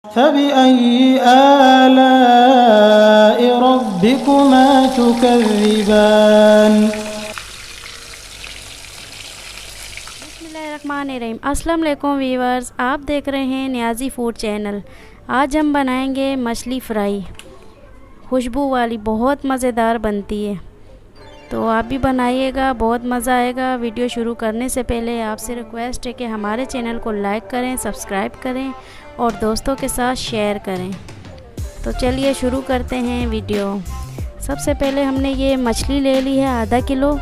फ़बिअय्यि आलाइ रब्बिकुमा तुकज़्ज़िबान। बिस्मिल्लाहिर्रहमानिर्रहीम। अस्सलाम वालेकुम वीवर्स, आप देख रहे हैं नियाज़ी फूड चैनल। आज हम बनाएंगे मछली फ्राई, खुशबू वाली, बहुत मज़ेदार बनती है। तो आप भी बनाइएगा, बहुत मज़ा आएगा। वीडियो शुरू करने से पहले आपसे रिक्वेस्ट है कि हमारे चैनल को लाइक करें, सब्सक्राइब करें और दोस्तों के साथ शेयर करें। तो चलिए शुरू करते हैं वीडियो। सबसे पहले हमने ये मछली ले ली है आधा किलो,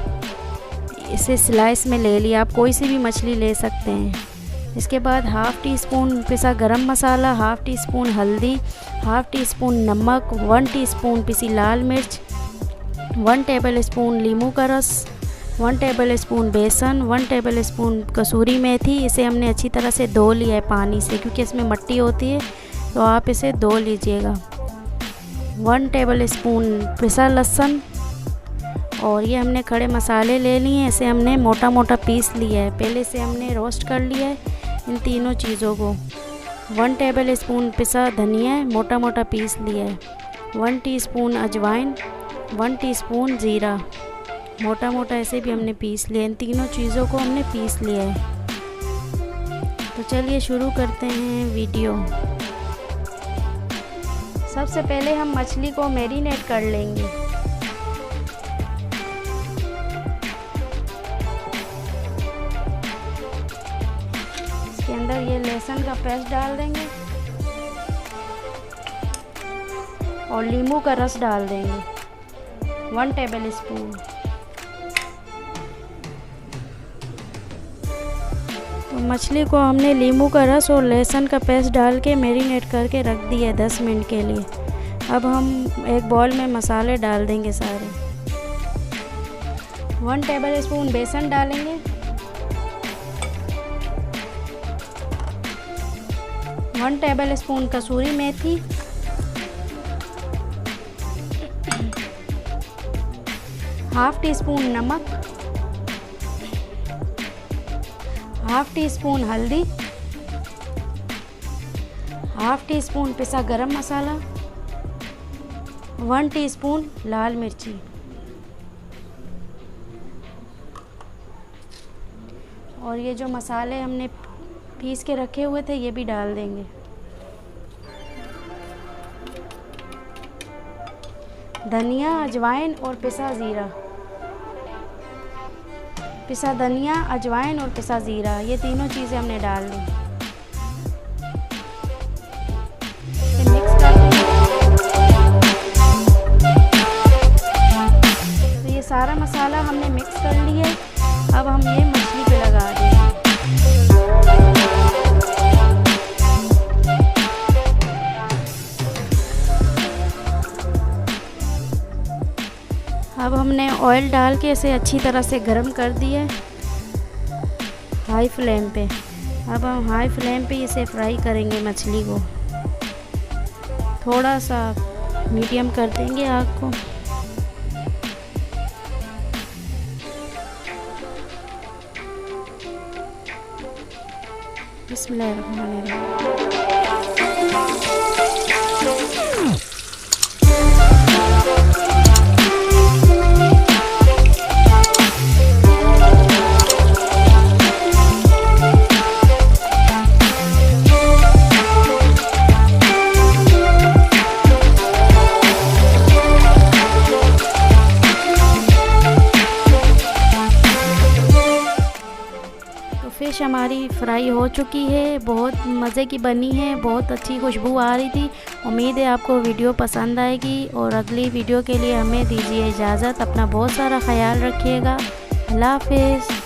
इसे स्लाइस में ले लिया। आप कोई सी भी मछली ले सकते हैं। इसके बाद हाफ़ टी स्पून पिसा गरम मसाला, हाफ़ टी स्पून हल्दी, हाफ़ टी स्पून नमक, 1 टीस्पून पिसी लाल मिर्च, 1 टेबल स्पून नींबू का रस, 1 टेबल स्पून बेसन, 1 टेबल स्पून कसूरी मेथी। इसे हमने अच्छी तरह से धो लिया है पानी से, क्योंकि इसमें मिट्टी होती है, तो आप इसे धो लीजिएगा। 1 टेबल स्पून पिसा लहसुन, और ये हमने खड़े मसाले ले लिए हैं। इसे हमने मोटा मोटा पीस लिया है। पहले से हमने रोस्ट कर लिया है इन तीनों चीज़ों को। 1 टेबल स्पून पिसा धनिया मोटा मोटा पीस लिया है, 1 टीस्पून अजवाइन, 1 टीस्पून ज़ीरा मोटा मोटा ऐसे भी हमने पीस लिया। इन तीनों चीज़ों को हमने पीस लिया है। तो चलिए शुरू करते हैं वीडियो। सबसे पहले हम मछली को मैरिनेट कर लेंगे। इसके अंदर ये लहसुन का पेस्ट डाल देंगे और नींबू का रस डाल देंगे, 1 टेबल स्पून। तो मछली को हमने नींबू का रस और लहसुन का पेस्ट डाल के मैरिनेट करके रख दिया 10 मिनट के लिए। अब हम एक बॉल में मसाले डाल देंगे सारे। 1 टेबल स्पून बेसन डालेंगे, 1 टेबल स्पून कसूरी मेथी, 1/2 टीस्पून नमक, 1/2 टीस्पून हल्दी, 1/2 टीस्पून पिसा गरम मसाला, 1 टीस्पून लाल मिर्ची। और ये जो मसाले हमने पीस के रखे हुए थे ये भी डाल देंगे। धनिया, अजवाइन और पिसा ज़ीरा, पिसा धनिया, अजवाइन और पिसा ज़ीरा, ये तीनों चीज़ें हमने डाल दी। मिक्स कर तो ये सारा मसाला हमने मिक्स कर लिया है। अब हम ये मछली पे लगा देंगे। अब हमने ऑयल डाल के इसे अच्छी तरह से गर्म कर दिया है हाई फ्लेम पे। अब हम हाई फ्लेम पे इसे फ्राई करेंगे मछली को। थोड़ा सा मीडियम कर देंगे आग को। बिस्मिल्लाहिर्रहमानिर्रहीम। फिश हमारी फ्राई हो चुकी है, बहुत मज़े की बनी है, बहुत अच्छी खुशबू आ रही थी। उम्मीद है आपको वीडियो पसंद आएगी और अगली वीडियो के लिए हमें दीजिए इजाज़त। अपना बहुत सारा ख्याल रखिएगा। अल्लाह हाफ़िज़।